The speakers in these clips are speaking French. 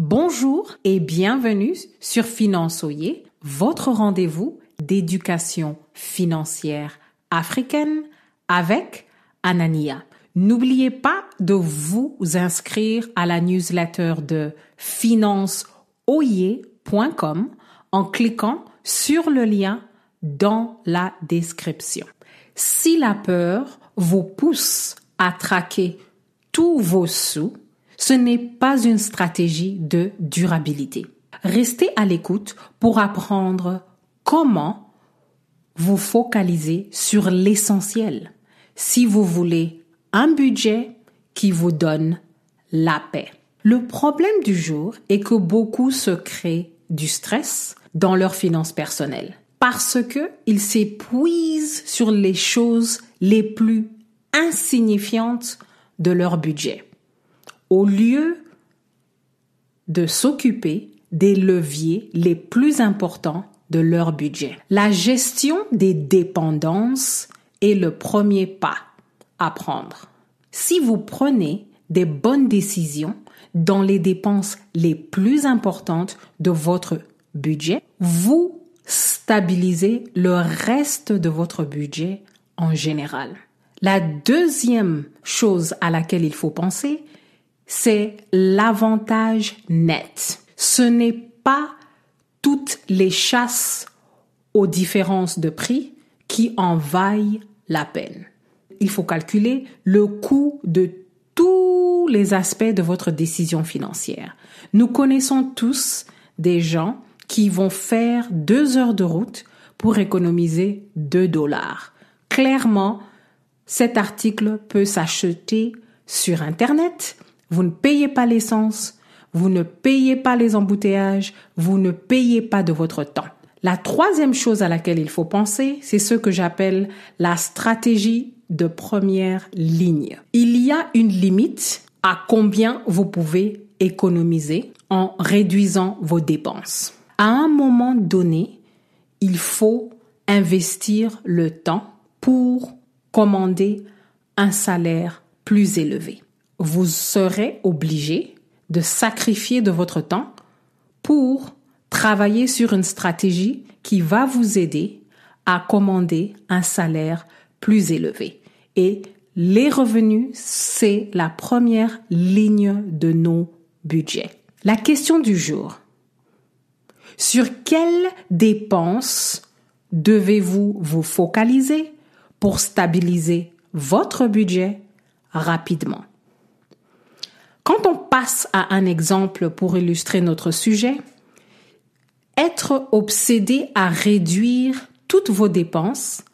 Bonjour et bienvenue sur Finançoyer, votre rendez-vous d'éducation financière africaine avec Anania. N'oubliez pas de vous inscrire à la newsletter de financeoyer.com en cliquant sur le lien dans la description. Si la peur vous pousse à traquer tous vos sous, ce n'est pas une stratégie de durabilité. Restez à l'écoute pour apprendre comment vous focaliser sur l'essentiel si vous voulez un budget qui vous donne la paix. Le problème du jour est que beaucoup se créent du stress dans leurs finances personnelles parce qu'ils s'épuisent sur les choses les plus insignifiantes de leur budget, au lieu de s'occuper des leviers les plus importants de leur budget. La gestion des dépendances est le premier pas à prendre. Si vous prenez des bonnes décisions dans les dépenses les plus importantes de votre budget, vous stabilisez le reste de votre budget en général. La deuxième chose à laquelle il faut penser, c'est l'avantage net. Ce n'est pas toutes les chasses aux différences de prix qui en vaillent la peine. Il faut calculer le coût de tous les aspects de votre décision financière. Nous connaissons tous des gens qui vont faire 2 heures de route pour économiser $2. Clairement, cet article peut s'acheter sur Internet. Vous ne payez pas l'essence, vous ne payez pas les embouteillages, vous ne payez pas de votre temps. La troisième chose à laquelle il faut penser, c'est ce que j'appelle la stratégie de première ligne. Il y a une limite à combien vous pouvez économiser en réduisant vos dépenses. À un moment donné, il faut investir le temps pour commander un salaire plus élevé. Vous serez obligé de sacrifier de votre temps pour travailler sur une stratégie qui va vous aider à commander un salaire plus élevé. Et les revenus, c'est la première ligne de nos budgets. La question du jour: sur quelles dépenses devez-vous vous focaliser pour stabiliser votre budget rapidement? Quand on passe à un exemple pour illustrer notre sujet, être obsédé à réduire toutes vos dépenses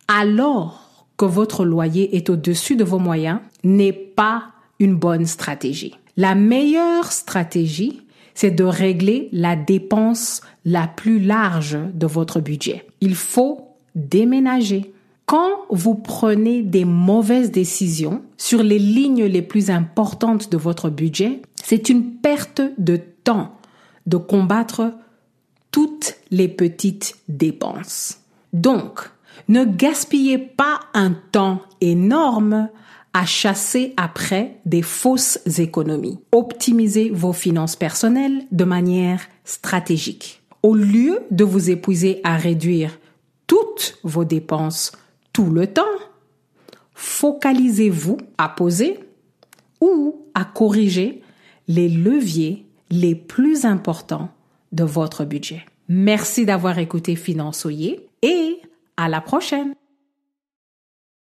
alors que votre loyer est au-dessus de vos moyens n'est pas une bonne stratégie. La meilleure stratégie, c'est de régler la dépense la plus large de votre budget. Il faut déménager. Quand vous prenez des mauvaises décisions sur les lignes les plus importantes de votre budget, c'est une perte de temps de combattre toutes les petites dépenses. Donc, ne gaspillez pas un temps énorme à chasser après des fausses économies. Optimisez vos finances personnelles de manière stratégique. Au lieu de vous épuiser à réduire toutes vos dépenses tout le temps, focalisez-vous à poser ou à corriger les leviers les plus importants de votre budget. Merci d'avoir écouté Finançoyer et à la prochaine!